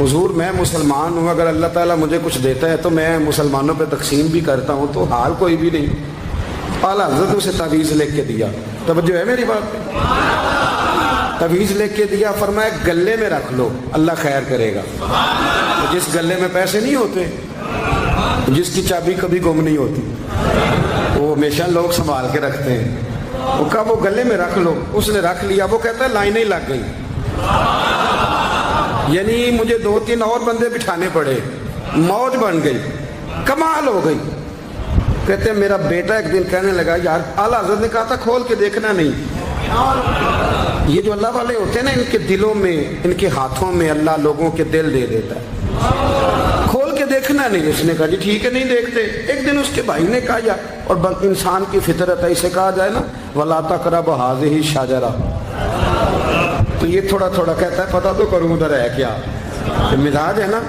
حضور میں مسلمان ہوں، اگر اللہ تعالیٰ مجھے کچھ دیتا ہے تو میں مسلمانوں پہ تقسیم بھی کرتا ہوں، تو حال کوئی بھی نہیں۔ اعلیٰ حضرت اسے تعویذ لکھ کے دیا، توجہ ہے میری بات پہ؟ تعویذ لکھ کے دیا، فرمایا گلے میں رکھ لو، اللہ خیر کرے گا۔ جس گلے میں پیسے نہیں ہوتے، جس کی چابی کبھی گم نہیں ہوتی، وہ ہمیشہ لوگ سنبھال کے رکھتے ہیں، وہ کہا وہ گلے میں رکھ لو، اس نے رکھ لیا۔ وہ کہتا ہے لائنیں لگ گئی، یعنی مجھے 2-3 اور بندے بٹھانے پڑے، موج بن گئی، کمال ہو گئی۔ کہتے ہیں میرا بیٹا ایک دن کہنے لگا یار اعلیٰ حضرت نے کہا تھا کھول کے دیکھنا نہیں۔ یہ جو اللہ والے ہوتے ہیں نا، ان کے دلوں میں، ان کے ہاتھوں میں اللہ لوگوں کے دل دے دیتا ہے، کھول کے دیکھنا نہیں۔ اس نے کہا جی ٹھیک ہے نہیں دیکھتے۔ ایک دن اس کے بھائی نے کہا یار، اور انسان کی فطرت ہے، اسے کہا جائے نا وَلَا تَقْرَبُوا هَٰذِهِ الشَّجَرَةَ، تو یہ تھوڑا تھوڑا کہتا ہے پتہ تو کروں ادھر ہے کیا، مزاج ہے نا۔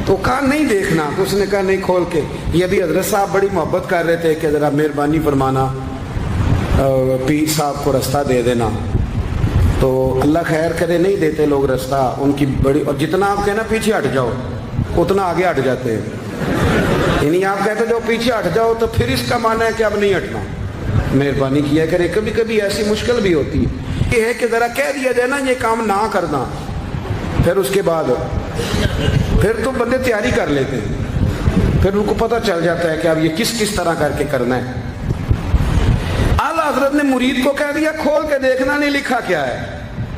تو کہا نہیں دیکھنا، تو اس نے کہا نہیں کھول کے۔ یہ بھی حضرت صاحب بڑی محبت کر رہے تھے کہ ذرا مہربانی فرمانا، پیر صاحب کو رستہ دے دینا، تو اللہ خیر کرے نہیں دیتے لوگ رستہ، ان کی بڑی، اور جتنا آپ کہنا پیچھے ہٹ جاؤ اتنا آگے ہٹ جاتے ہیں، یعنی آپ کہتے جو پیچھے ہٹ جاؤ تو پھر اس کا معنی ہے کہ اب نہیں ہٹنا۔ مہربانی کیا کرے، کبھی کبھی ایسی مشکل بھی ہوتی ہے، یہ ہے کہ ذرا کہہ دیا جائے نا یہ کام نہ کرنا، پھر اس کے بعد پھر تو بندے تیاری کر لیتے ہیں، پھر ان کو پتہ چل جاتا ہے کہ اب یہ کس کس طرح کر کے کرنا ہے۔ اعلیٰ حضرت نے مرید کو کہہ دیا کھول کے دیکھنا نہیں، لکھا کیا ہے؟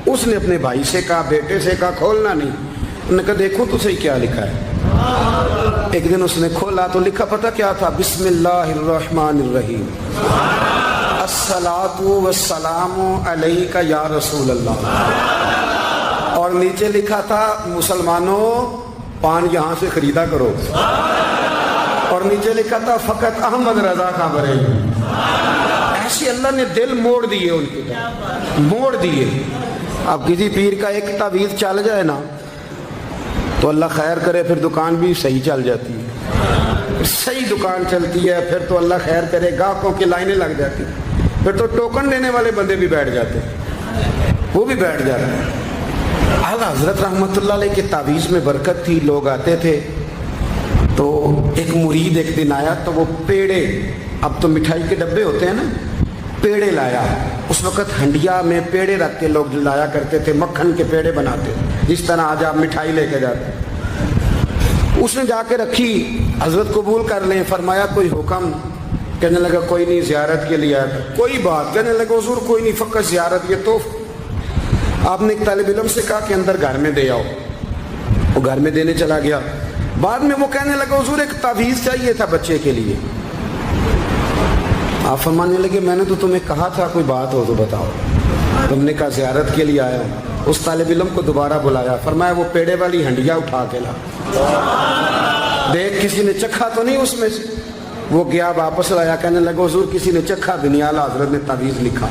اس نے اپنے بھائی سے کہا، بیٹے سے کہا کھولنا نہیں۔ انہوں نے کہا دیکھو تو صحیح کیا لکھا ہے۔ ایک دن اس نے کھولا تو لکھا پتہ کیا تھا؟ بسم اللہ الرحمن الرحیم، الصلاۃ والسلام علیک یا رسول اللہ، اور نیچے لکھا تھا مسلمانوں پان یہاں سے خریدا کرو، اور نیچے لکھا تھا فقط احمد رضا کا بریلوی۔ ایسے اللہ نے دل موڑ دیے، ان کے موڑ دیے۔ اب کسی پیر کا ایک تعویذ چل جائے نا تو اللہ خیر کرے پھر دکان بھی صحیح چل جاتی ہے، صحیح دکان چلتی ہے، پھر تو اللہ خیر کرے گاہکوں کی لائنیں لگ جاتی، پھر تو ٹوکن دینے والے بندے بھی بیٹھ جاتے، وہ بھی بیٹھ جاتے ہیں۔ اعلیٰ حضرت رحمۃ اللہ علیہ کے تعویذ میں برکت تھی، لوگ آتے تھے۔ تو ایک مرید ایک دن آیا تو وہ پیڑے، اب تو مٹھائی کے ڈبے ہوتے ہیں نا، پیڑے لایا۔ اس وقت ہنڈیا میں پیڑے رکھ کے لوگ لایا کرتے تھے، مکھن کے پیڑے بناتے، جس طرح آج آپ مٹھائی لے کے جاتے۔ اس نے جا کے رکھی، حضرت قبول کر لیں، فرمایا کوئی حکم؟ کہنے لگا کوئی نہیں، زیارت کے لیے آیا تھا۔ کوئی بات؟ کہنے لگا حضور کوئی نہیں، فقط زیارت، یہ تو آپ نے ایک طالب علم سے کہا کہ اندر گھر میں دے آؤ، وہ گھر میں دینے چلا گیا۔ بعد میں وہ کہنے لگا حضور ایک تعویذ چاہیے تھا بچے کے لیے۔ آپ فرمانے لگے میں نے تو تمہیں کہا تھا کوئی بات ہو تو بتاؤ۔ تم نے کہا زیارت کے لیے آیا ہوں۔ اس طالب علم کو دوبارہ بلایا، فرمایا وہ پیڑے والی ہنڈیا اٹھا کے لا، دیکھ کسی نے چکھا تو نہیں اس میں سے۔ وہ گیا واپس لایا، کہنے لگا حضور کسی نے چکھا بھی نہیں۔ اعلیٰ حضرت نے تعویذ لکھا،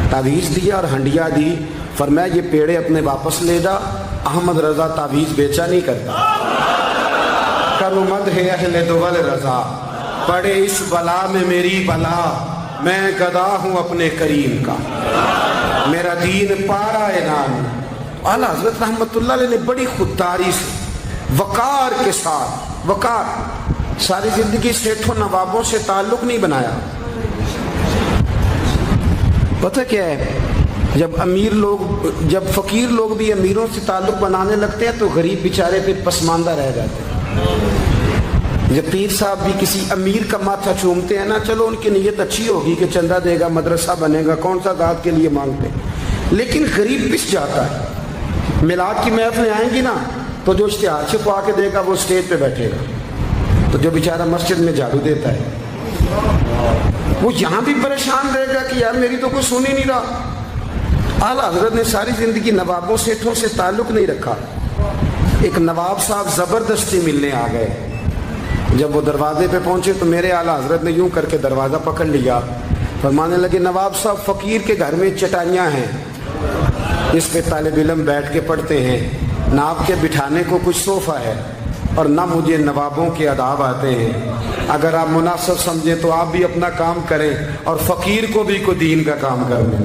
تعویذ دیا اور ہنڈیا دی، فرمایا یہ پیڑے اپنے واپس لے جا، احمد رضا تعویذ بیچا نہیں کرتا۔ کرمد ہے اہل دول رضا، پڑے اس بلا میں میری بلا، میں گدا ہوں اپنے کریم کا، میرا دین پارا اعلان۔ اعلیٰ حضرت رحمۃ اللہ علیہ نے بڑی خودداری سے، وقار کے ساتھ، وقار، ساری زندگی سیٹھوں نوابوں سے تعلق نہیں بنایا۔ پتہ کیا ہے، جب امیر لوگ، جب فقیر لوگ بھی امیروں سے تعلق بنانے لگتے ہیں تو غریب بیچارے پہ پسماندہ رہ جاتے ہیں۔ جب پیر صاحب بھی کسی امیر کا ماتھا چومتے ہیں نا، چلو ان کی نیت اچھی ہوگی کہ چندہ دے گا، مدرسہ بنے گا، کون سا ذات کے لیے مانگتے ہیں، لیکن غریب پس جاتا ہے۔ میلاد کی محفلیں آئیں گی نا تو جو اشتہار چھپوا کے دے گا وہ اسٹیج پہ بیٹھے گا، تو جو بیچارہ مسجد میں جھاڑو دیتا ہے وہ یہاں بھی پریشان رہے گا کہ یار میری تو کوئی سن ہی نہیں رہا۔ اعلیٰ حضرت نے ساری زندگی نوابوں سیٹھوں سے تعلق نہیں رکھا۔ ایک نواب صاحب زبردستی ملنے آ گئے، جب وہ دروازے پہ پہنچے تو میرے اعلیٰ حضرت نے یوں کر کے دروازہ پکڑ لیا، فرمانے لگے نواب صاحب فقیر کے گھر میں چٹائیاں ہیں، اس پہ طالب علم بیٹھ کے پڑھتے ہیں، نہ آپ کے بٹھانے کو کچھ صوفہ ہے اور نہ مجھے نوابوں کے آداب آتے ہیں، اگر آپ مناسب سمجھیں تو آپ بھی اپنا کام کریں اور فقیر کو بھی کوئی دین کا کام کرنے۔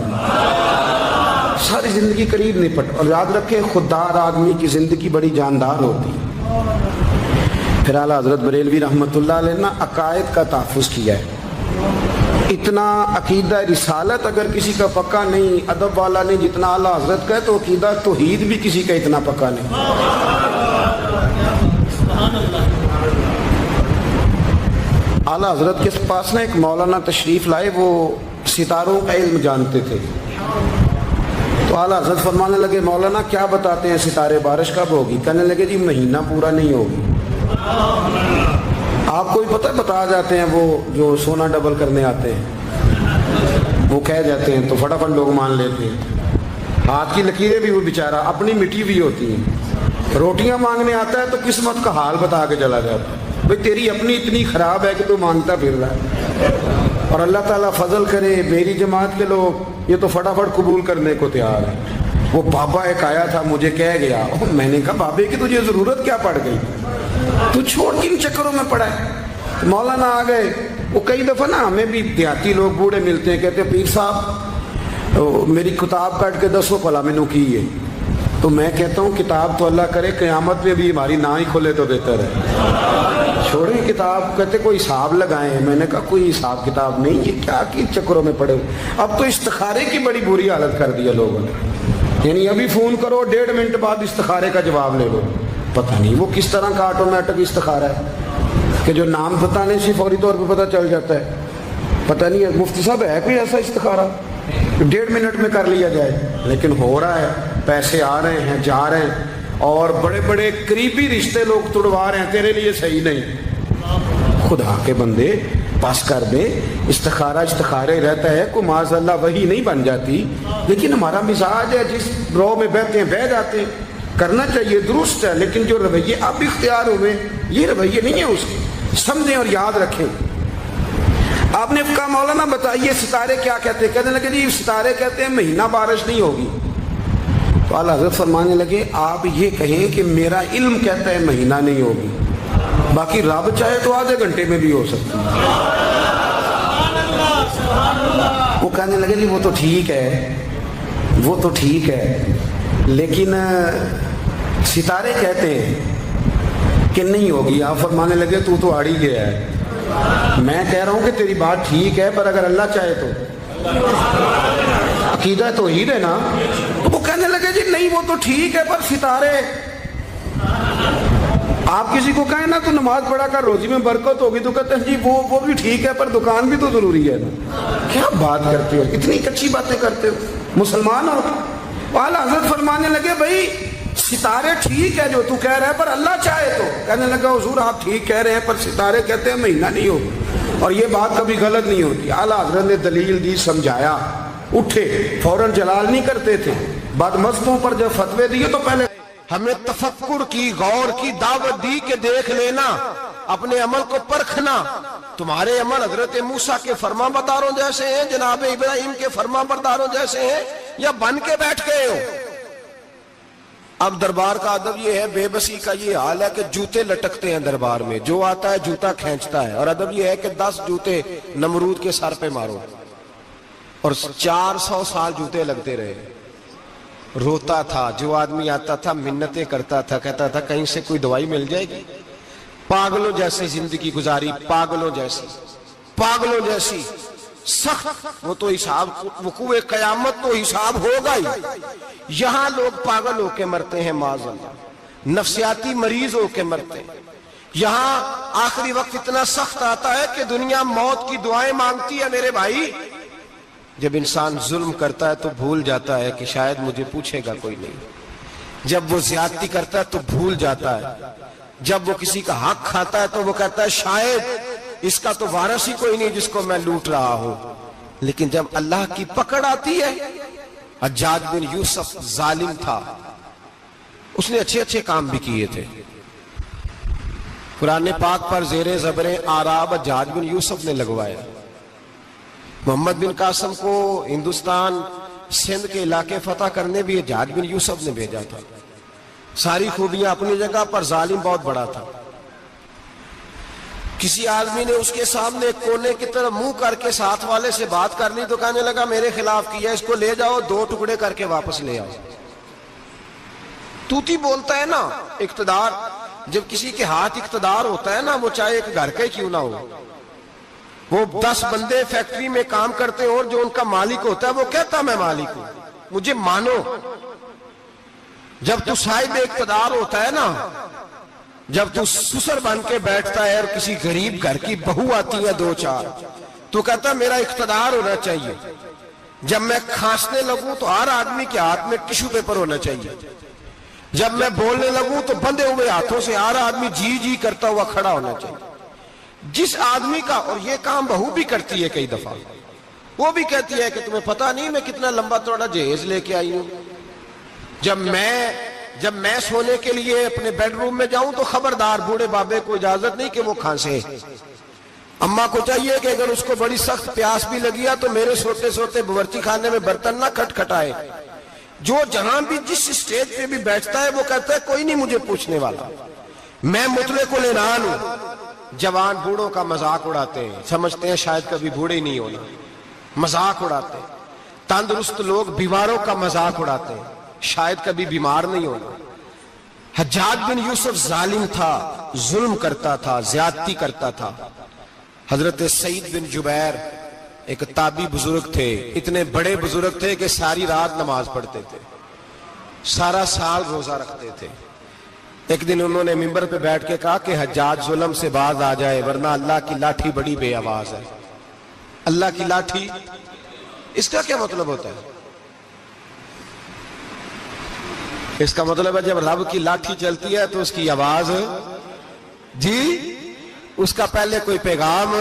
ساری زندگی قریب نہیں پڑ. اور یاد رکھیں خوددار آدمی کی زندگی بڑی جاندار ہوتی. پھر اعلیٰ حضرت بریلوی رحمۃ اللہ علیہ نے عقائد کا تحفظ کیا ہے. اتنا عقیدہ رسالت اگر کسی کا پکا نہیں، ادب والا نہیں جتنا اعلیٰ حضرت کا ہے، تو عقیدہ توحید بھی کسی کا اتنا پکا نہیں. اعلیٰ حضرت کے پاس نا ایک مولانا تشریف لائے، وہ ستاروں کا علم جانتے تھے. تو اعلیٰ حضرت فرمانے لگے مولانا کیا بتاتے ہیں ستارے، بارش کب ہوگی؟ کہنے لگے جی مہینہ پورا نہیں ہوگی. آپ کو بھی پتہ بتا جاتے ہیں، وہ جو سونا ڈبل کرنے آتے ہیں وہ کہہ جاتے ہیں تو فٹافٹ لوگ مان لیتے ہیں. ہاتھ کی لکیریں بھی وہ بیچارہ اپنی مٹی بھی ہوتی ہیں. روٹیاں مانگنے آتا ہے تو قسمت کا حال بتا کے چلا جاتا ہے، بھئی تیری اپنی اتنی خراب ہے کہ تو مانگتا پھر رہا ہے. اور اللہ تعالیٰ فضل کرے میری جماعت کے لوگ یہ تو فٹافٹ قبول کرنے کو تیار ہیں. وہ بابا ایک آیا تھا مجھے کہہ گیا، میں نے کہا بابے کی تجھے ضرورت کیا پڑ گئی، تو چھوڑ کن چکروں میں پڑا ہے. مولانا آ گئے. وہ کئی دفعہ نا ہمیں بھی دیہاتی لوگ بوڑھے ملتے ہیں، کہتے ہیں پیر صاحب میری کتاب کٹ کے 10 پلا میں کی ہے. تو میں کہتا ہوں کتاب تو اللہ کرے قیامت میں بھی ہماری نہ ہی کھولے تو بہتر ہے، چھوڑیں کتاب. کہتے کوئی حساب لگائیں. میں نے کہا کوئی حساب کتاب نہیں، یہ کیا کی چکروں میں پڑے. اب تو استخارے کی بڑی بری حالت کر دیا لوگوں نے. یعنی ابھی فون کرو 1.5 منٹ بعد استخارے کا جواب لے لو. پتہ نہیں وہ کس طرح کا آٹومیٹک استخارہ ہے کہ جو نام بتانے سے فوری طور پہ پتہ چل جاتا ہے. پتہ نہیں ہے مفتی صاحب ہے کوئی ایسا استخارہ 1.5 منٹ میں کر لیا جائے، لیکن ہو رہا ہے. پیسے آ رہے ہیں جا رہے ہیں، اور بڑے بڑے قریبی رشتے لوگ توڑوا رہے ہیں تیرے لیے صحیح نہیں. خدا کے بندے پاس کر دے. استخارے رہتا ہے، کوئی معاذ اللہ وہی نہیں بن جاتی، لیکن ہمارا مزاج ہے جس رو میں بیٹھتے ہیں بہ جاتے ہیں. کرنا چاہیے درست ہے، لیکن جو رویے اب اختیار ہوئے یہ رویے نہیں ہیں. اس کے سمجھیں اور یاد رکھیں. آپ نے کہا مولانا بتائیے ستارے کیا کہتے ہیں؟ کہنے لگے جی ستارے کہتے ہیں مہینہ بارش نہیں ہوگی. تو اعلیٰ حضرت فرمانے لگے آپ یہ کہیں کہ میرا علم کہتا ہے مہینہ نہیں ہوگی، باقی رب چاہے تو آدھے گھنٹے میں بھی ہو سکتی ہے. وہ کہنے لگے جی وہ تو ٹھیک ہے، وہ تو ٹھیک ہے، لیکن ستارے کہتے ہیں کہ نہیں ہوگی. آپ فرمانے لگے تو آڑ ہی گیا ہے. میں کہہ رہا ہوں کہ تیری بات ٹھیک ہے، پر اگر اللہ چاہے تو عقیدہ توحید ہے نا. تو وہ کہنے لگے جی نہیں وہ تو ٹھیک ہے، پر ستارے. آپ کسی کو کہیں نا تو نماز پڑھا کر روزی میں برکت ہوگی، تو کہتے ہیں جی وہ بھی ٹھیک ہے، پر دکان بھی تو ضروری ہے نا. کیا بات کرتے ہو، اتنی کچی باتیں کرتے ہو، مسلمان ہو. اعلیٰ حضرت فرمانے لگے بھائی ستارے ٹھیک ہے جو تو کہہ رہے ہیں، پر اللہ چاہے تو. کہنے لگا حضور آپ ٹھیک کہہ رہے ہیں، پر ستارے کہتے ہیں مہینہ نہیں ہوگا، اور یہ بات کبھی غلط نہیں ہوتی. اعلیٰ حضرت نے دلیل دی، سمجھایا، اٹھے، فوراً جلال نہیں کرتے تھے. بدمستوں پر جب فتوے دیے تو پہلے ہمیں تفکر کی، غور کی دعوت دی کہ دیکھ لینا، اپنے عمل کو پرکھنا. تمہارے عمل حضرت موسیٰ کے فرما برداروں جیسے ہیں، جناب ابراہیم کے فرما برداروں جیسے ہیں، یا بن کے بیٹھ گئے ہو. اب دربار کا ادب یہ ہے، بے بسی کا یہ حال ہے کہ جوتے لٹکتے ہیں دربار میں، جو آتا ہے جوتا کھینچتا ہے. اور ادب یہ ہے کہ 10 جوتے نمرود کے سر پہ مارو، اور 400 سال جوتے لگتے رہے. روتا تھا، جو آدمی آتا تھا منتیں کرتا تھا، کہتا تھا کہیں سے کوئی دوائی مل جائے گی. پاگلوں جیسی زندگی گزاری، پاگلوں جیسی سخت. وہ تو حساب وقوع قیامت تو حساب ہوگا ہی. یہاں لوگ پاگل ہو کے مرتے ہیں، معاذ اللہ، نفسیاتی مریض ہو کے مرتے ہیں. یہاں آخری وقت اتنا سخت آتا ہے کہ دنیا موت کی دعائیں مانگتی ہے. میرے بھائی جب انسان ظلم کرتا ہے تو بھول جاتا ہے کہ شاید مجھے پوچھے گا کوئی نہیں. جب وہ زیادتی کرتا ہے تو بھول جاتا ہے. جب وہ کسی کا حق کھاتا ہے تو وہ کہتا ہے شاید اس کا تو وارث ہی کوئی نہیں جس کو میں لوٹ رہا ہوں. لیکن جب اللہ کی پکڑ آتی ہے، حجاج بن یوسف ظالم تھا، اس نے اچھے کام بھی کیے تھے. قرآن پاک پر زیر زبریں آراب حجاج بن یوسف نے لگوائے. محمد بن قاسم کو ہندوستان سندھ کے علاقے فتح کرنے بھی حجاج بن یوسف نے بھیجا تھا. ساری خوبیاں اپنی جگہ پر، ظالم بہت بڑا تھا. کسی آدمی نے اس کے سامنے کونے کی طرف منہ کر کے ساتھ والے سے بات کر لی تو کہنے لگا میرے خلاف کیا، اس کو لے جاؤ 2 ٹکڑے کر کے واپس لے آؤ۔ توتی بولتا ہے نا، اقتدار جب کسی کے ہاتھ اقتدار ہوتا ہے نا، وہ چاہے ایک گھر کا ہی کیوں نہ ہو، وہ 10 بندے فیکٹری میں کام کرتے اور جو ان کا مالک ہوتا ہے وہ کہتا میں مالک ہوں، مجھے مانو۔ جب تو صاحب اقتدار ہوتا ہے نا، جب تو سسر بن کے بیٹھتا ہے اور کسی غریب گھر کی بہو آتی ہے 2-4 تو کہتا میرا اقتدار ہونا چاہیے، جب میں کھانسنے لگوں تو ہر آدمی کے ہاتھ میں ٹشو پیپر ہونا چاہیے، جب میں بولنے لگوں تو بندھے ہوئے ہاتھوں سے ہر آدمی جی جی کرتا ہوا کھڑا ہونا چاہیے۔ جس آدمی کا، اور یہ کام بہو بھی کرتی ہے کئی دفعہ، وہ بھی کہتی ہے کہ تمہیں پتا نہیں میں کتنا لمبا چوڑا جہیز لے کے آئی ہوں، جب میں سونے کے لیے اپنے بیڈ روم میں جاؤں تو خبردار بوڑھے بابے کو اجازت نہیں کہ وہ کھانسے۔ اماں کو چاہیے کہ اگر اس کو بڑی سخت پیاس بھی لگی ہے تو میرے سوتے سوتے باورچی خانے میں برتن نہ کھٹکھٹائے۔ جو جہاں بھی جس اسٹیج پہ بھی بیٹھتا ہے وہ کہتا ہے کوئی نہیں مجھے پوچھنے والا، میں مطلق العنان ہوں۔ جوان بوڑھوں کا مذاق اڑاتے ہیں، سمجھتے ہیں شاید کبھی بوڑھے ہی نہیں ہونا، مذاق اڑاتے ہیں۔ تندرست لوگ بیماروں کا مذاق اڑاتے ہیں، شاید کبھی بیمار نہیں ہونا۔ حجاج بن یوسف ظالم تھا، ظلم کرتا تھا، زیادتی کرتا تھا۔ حضرت سعید بن جبیر ایک تابعی بزرگ تھے، اتنے بڑے بزرگ تھے کہ ساری رات نماز پڑھتے تھے، سارا سال روزہ رکھتے تھے۔ ایک دن انہوں نے منبر پہ بیٹھ کے کہا کہ حجاج ظلم سے باز آ جائے ورنہ اللہ کی لاٹھی بڑی بے آواز ہے۔ اللہ کی لاٹھی، اس کا کیا مطلب ہوتا ہے؟ اس کا مطلب ہے جب رب کی لاٹھی چلتی ہے تو اس کی آواز، جی اس کا پہلے کوئی پیغام،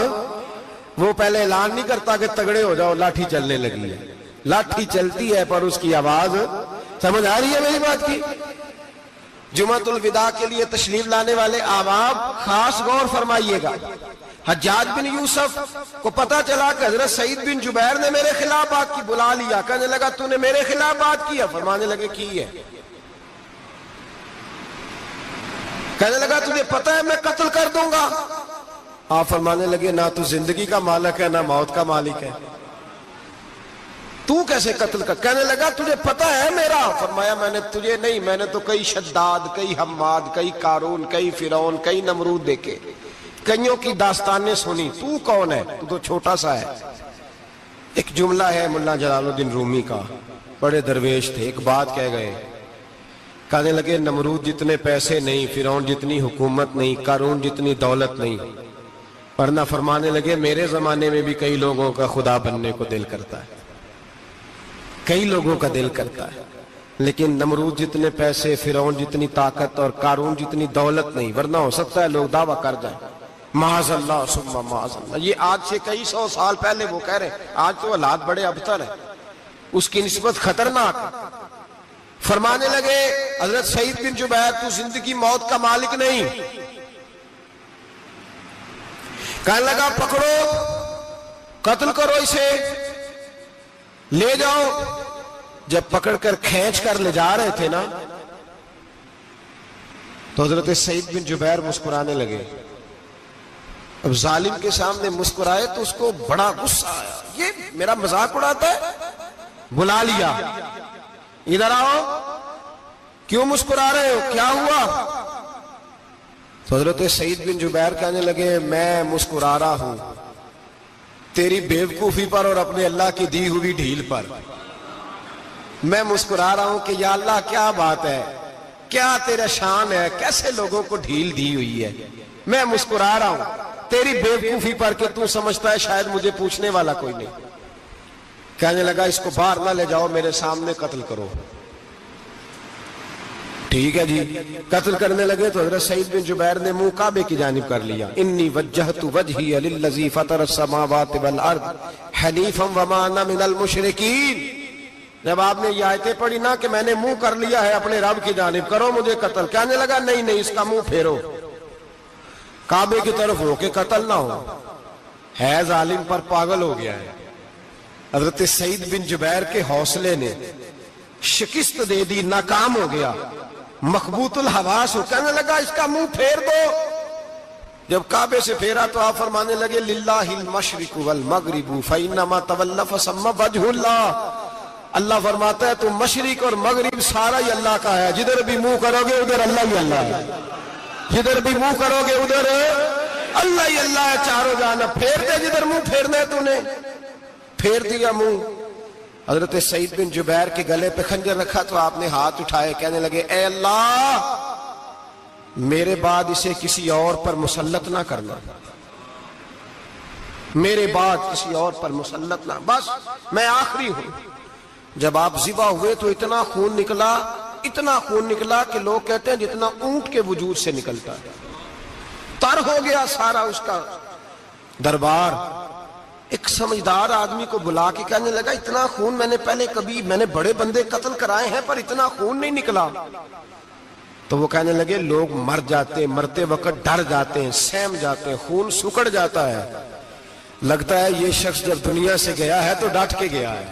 وہ پہلے اعلان نہیں کرتا کہ تگڑے ہو جاؤ لاٹھی چلنے لگی ہے، لاٹھی چلتی ہے پر اس کی آواز، سمجھ آ رہی ہے میری بات کی؟ جمعۃ الوداع کے لیے تشریف لانے والے احباب خاص غور فرمائیے گا۔ حجاج بن یوسف کو پتا چلا کہ حضرت سعید بن جبیر نے میرے خلاف بات کی، بلا لیا، کہنے لگا تو نے میرے خلاف بات کی ہے؟ فرمانے لگے کی ہے۔ کہنے لگا تجھے پتا ہے میں قتل کر دوں گا؟ آپ فرمانے لگے نہ تو زندگی کا مالک ہے نہ موت کا مالک ہے، تو کیسے قتل کر؟ کہنے لگا تجھے پتا ہے میرا؟ فرمایا میں نے تجھے نہیں، میں نے تو کئی شداد، کئی حماد، کئی قارون، کئی فرعون، کئی نمرود دیکھے، کئیوں کی داستانیں سنی، تو کون ہے؟ تو چھوٹا سا ہے۔ ایک جملہ ہے مولانا جلال الدین رومی کا، بڑے درویش تھے، ایک بات کہہ گئے، کہنے لگے نمرود جتنے پیسے نہیں، فرعون جتنی حکومت نہیں، قارون جتنی دولت نہیں، ورنہ فرمانے لگے میرے زمانے میں بھی کئی لوگوں کا خدا بننے کو دل کرتا ہے، کئی لوگوں کا دل کرتا ہے، لیکن نمرود جتنے پیسے، فرعون جتنی طاقت اور قارون جتنی دولت نہیں، ورنہ ہو سکتا ہے لوگ دعویٰ کر جائیں معاذ اللہ ثم معاذ اللہ۔ یہ آج سے کئی 100 سال پہلے وہ کہہ رہے ہیں، آج تو حالات بڑے ابتر ہیں، اس کی نسبت خطرناک ہے۔ فرمانے لگے حضرت سعید بن جبیر تو زندگی موت کا مالک نہیں۔ کہنے لگا پکڑو، قتل کرو اسے، لے جاؤ۔ جب پکڑ کر کھینچ کر لے جا رہے تھے نا تو حضرت سعید بن جبیر مسکرانے لگے۔ اب ظالم کے سامنے مسکرائے تو اس کو بڑا غصہ آیا، یہ میرا مذاق اڑاتا ہے؟ بلا لیا، ادھر آؤ، کیوں مسکرا رہے ہو، کیا ہوا؟ تو حضرت سعید بن جبیر کہنے لگے میں مسکرا رہا ہوں تیری بیوقوفی پر اور اپنے اللہ کی دی ہوئی ڈھیل پر۔ میں مسکرا رہا ہوں کہ یا اللہ کیا بات ہے، کیا تیرا شان ہے، کیسے لوگوں کو ڈھیل دی ہوئی ہے۔ میں مسکرا رہا ہوں تیری بیوقوفی پر کہ تو سمجھتا ہے شاید مجھے پوچھنے والا کوئی نہیں۔ کہنے لگا اس کو باہر نہ لے جاؤ، میرے سامنے قتل کرو۔ ٹھیک ہے جی، قتل کرنے لگے تو حضرت سعید بن جبیر نے منہ کعبے کی جانب کر لیا، انی وجہت وجہی للذی فطر السماوات والارض حنیفا وما انا من المشرکین۔ جب آپ نے یہ آیتیں پڑھی نا کہ میں نے منہ کر لیا ہے اپنے رب کی جانب، کرو مجھے قتل، کہنے لگا نہیں نہیں، اس کا منہ پھیرو، کعبے کی طرف ہو کے قتل نہ ہو، ہے ظالم پر پاگل ہو گیا ہے۔ حضرت سعید بن جبیر کے حوصلے نے شکست دے دی، ناکام ہو گیا، مخبوط الحواس ہو، کہنے لگا اس کا منہ پھیر دو، جب کعبے سے پھیرا تو آپ فرمانے لگے للہ المشرق والمغرب فإنما تولى فثم وجه اللہ. اللہ فرماتا ہے تم مشرق اور مغرب سارا ہی اللہ کا ہے، جدھر بھی منہ کرو گے ادھر اللہ ہی اللہ ہے، جدھر بھی منہ کرو گے ادھر اللہ ہی اللہ ہے. چاروں جانب پھیر دے، جدھر منہ پھیرنا ہے تو نے پھیر دیا منہ. حضرت سعید بن جبیر کے گلے پہ خنجر رکھا تو آپ نے ہاتھ اٹھائے، کہنے لگے اے اللہ میرے بعد اسے کسی اور پر مسلط نہ کرنا، میرے بعد کسی اور پر مسلط نہ، بس میں آخری ہوں. جب آپ ذبح ہوئے تو اتنا خون نکلا کہ لوگ کہتے ہیں جتنا اونٹ کے وجود سے نکلتا ہے. تر ہو گیا سارا اس کا دربار. ایک سمجھدار آدمی کو بلا کے کہنے لگا اتنا خون میں نے بڑے بندے قتل کرائے ہیں پر اتنا خون نہیں نکلا. تو وہ کہنے لگے لوگ مر جاتے، مرتے وقت ڈر جاتے ہیں، سہم جاتے ہیں، خون سکڑ جاتا ہے. لگتا ہے یہ شخص جب دنیا سے گیا ہے تو ڈٹ کے گیا ہے.